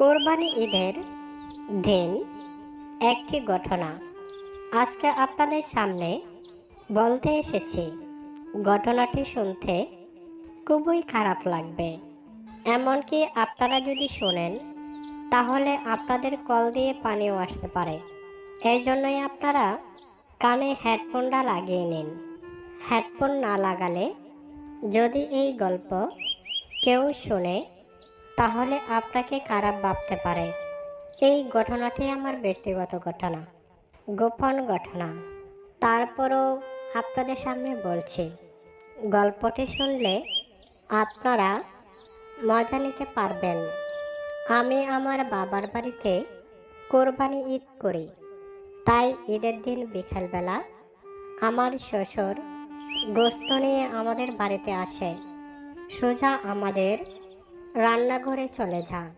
কোরবানি ঈদের দিন একটি ঘটনা আজকে আপনাদের সামনে বলতে এসেছি। ঘটনাটি শুনতে খুবই খারাপ লাগবে, এমনকি আপনারা যদি শোনেন তাহলে আপনাদের কল দিয়ে পানিও আসতে পারে। এই জন্যই আপনারা কানে হেডফোনটা লাগিয়ে নিন। হেডফোন না লাগালে যদি এই গল্প কেউ শোনে তাহলে আপনাকে খারাপ ভাবতে পারে। এই ঘটনাটি আমার ব্যক্তিগত ঘটনা, গোপন ঘটনা। তারপরও আপনাদের সামনে বলছি, গল্পটি শুনলে আপনারা মজা নিতে পারবেন। আমি আমার বাবার বাড়িতে কোরবানি ঈদ করি, তাই ঈদের দিন বিকেলবেলা আমার শ্বশুর গোশত নিয়ে আমাদের বাড়িতে আসে। সোজা আমাদের রান্নাঘরে চলে যান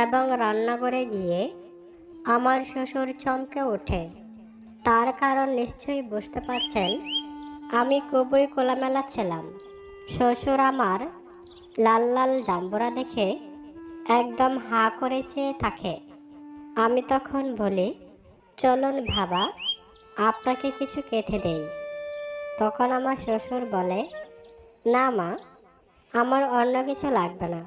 এবং রান্নাঘরে গিয়ে আমার শ্বশুর চমকে ওঠে। তার কারণ নিশ্চয়ই বুঝতে পারছেন, আমি খুবই খোলামেলা ছিলাম। শ্বশুর আমার লাল লাল জাম্বুরা দেখে একদম হাঁ করে চেয়ে থাকে। আমি তখন বলি, চলুন বাবা, আপনাকে কিছু কেটে দেই। তখন আমার শ্বশুর বলে, না মা, আমার অন্য কিছু লাগবে না।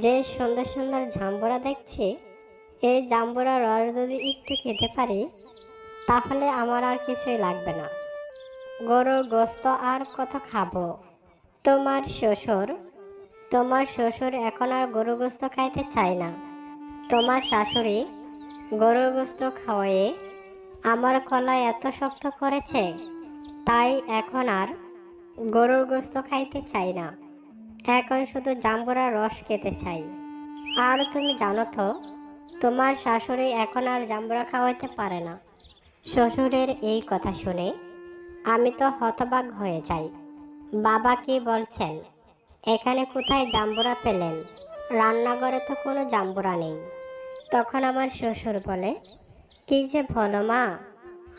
যে সুন্দর সুন্দর জাম্বুরা দেখছি, এই জাম্বুরা রস যদি একটু খেতে পারি তাহলে আমার আর কিছুই লাগবে না। গরুর গোশত আর কত খাবো। তোমার শ্বশুর এখন আর গরুর গোশত খাইতে চায় না। তোমার শাশুড়ি গরুর গোশত খাওয়ায়ে আমার গলা এত শক্ত করেছে, তাই এখন আর গরুর গোশত খাইতে চাই না। এখন শুধু জাম্বুরার রস খেতে চাই। আর তুমি জানো তো, তোমার শাশুড়ি এখন আর জাম্বুরা খাওয়াইতে পারে না। শ্বশুরের এই কথা শুনে আমি তো হতবাক হয়ে যাই। বাবা কি বলছেন? এখানে কোথায় জাম্বুরা পেলেন? রান্নাঘরে তো কোনো জাম্বুরা নেই। তখন আমার শ্বশুর বলে, কি যে বলো মা,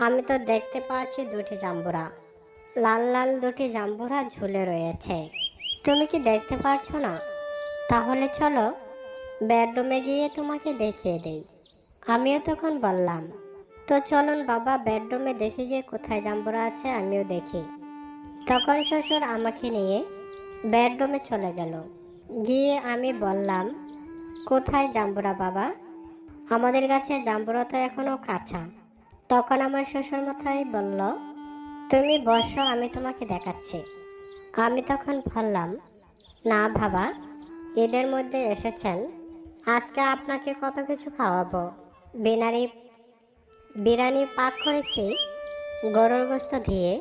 আমি তো দেখতে পাচ্ছি দুটি জাম্বুরা, লাল লাল দুটি জাম্বুরা ঝুলে রয়েছে। তুমি কি দেখতে পারছো না? তাহলে চলো বেডরুমে গিয়ে তোমাকে দেখিয়ে দেই। আমিও তখন বললাম, তো চলুন বাবা, বেডরুমে দেখে গিয়ে কোথায় জাম্বুরা আছে আমিও দেখি। তখন শ্বশুর আমাকে নিয়ে বেডরুমে চলে গেল। গিয়ে আমি বললাম, কোথায় জাম্বুরা বাবা? আমাদের কাছে জাম্বুরা তো এখনো কাঁচা। তখন আমার শ্বশুর মশাই বলল, তুমি বসো, আমি তোমাকে দেখাচ্ছি। আমি তখন বললাম, না বাবা, ঈদের মধ্যে এসেছেন, আজকে আপনাকে কত কিছু খাওয়াবো। বিনারি বিরিয়ানি পাক করেছি গরুর গোশত দিয়ে,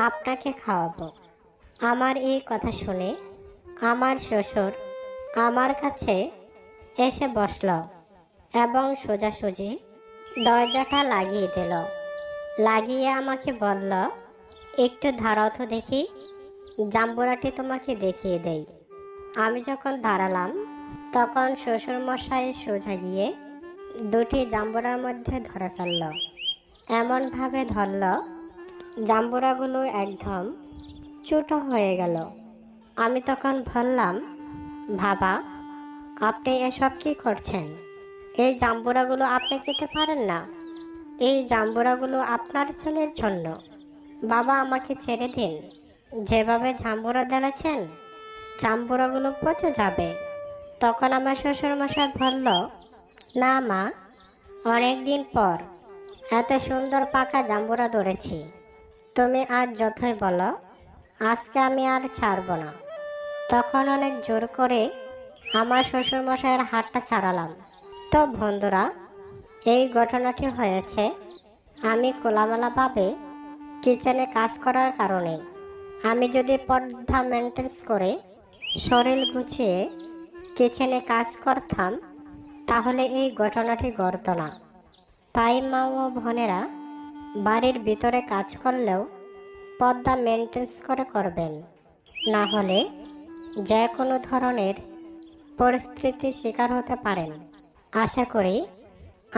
আপনাকে খাওয়াবো। আমার এই কথা শুনে আমার শ্বশুর আমার কাছে এসে বসল এবং সোজাসুজি দরজাটা লাগিয়ে দিল। লাগিয়ে আমাকে বলল, একটু দাঁড়াও তো দেখি, জাম্বুরাটি তোমাকে দেখিয়ে দেই। আমি যখন দাঁড়ালাম তখন শ্বশুর মশাই সোজা গিয়ে দুটি জাম্বুরার মধ্যে ধরে ফেলল। এমনভাবে ধরল জাম্বুরাগুলো একদম ছোট হয়ে গেল। আমি তখন বললাম, বাবা, আপনি এসব কি করছেন? এই জাম্বুরাগুলো আপনি খেতে পারেন না। এই জাম্বুরাগুলো আপনার ছেলের জন্য। বাবা, আমাকে ছেড়ে দিন। যেভাবে জাম্বুরা দিয়েছেন, জাম্বুরাগুলো পচে যাবে। তখন আমার শ্বশুরমশাই বলল, না মা, অনেক দিন পর এত সুন্দর পাকা জাম্বুরা ধরেছি। তুমি আজ যতই বলো, আজকে আমি আর ছাড়ব না। তখন অনেক জোর করে আমার শ্বশুরমশাইয়ের হাতটা ছাড়ালাম। তো বন্ধুরা, এই ঘটনাটি হয়েছে আমি খোলামেলাভাবে কিচেনে কাজ করার কারণে। আমি যদি পর্দা মেনটেন করে শরীর গুছিয়ে কিচেনে কাজ করতাম তাহলে এই ঘটনাটি ঘটতো না। তাই মা ও বোনেরা, বাড়ির ভিতরে কাজ করলেও পর্দা মেনটেন করে করবেন, না হলে যে কোনো ধরনের পরিস্থিতির শিকার হতে পারেন। আশা করি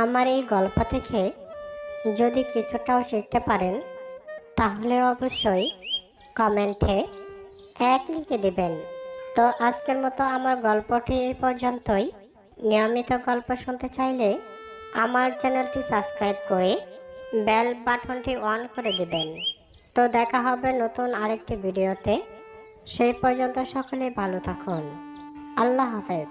আমার এই গল্প থেকে যদি কিছুটাও শিখতে পারেন তাহলে অবশ্যই কমেন্টে এক লিখে দিবেন। তো আজকের মতো আমার গল্পটি এই পর্যন্তই। নিয়মিত গল্প শুনতে চাইলে আমার চ্যানেলটি সাবস্ক্রাইব করে বেল বাটনটি অন করে দিবেন। তো দেখা হবে নতুন আরেকটি ভিডিওতে। সেই পর্যন্ত সকলে ভালো থাকুন। আল্লাহ হাফেজ।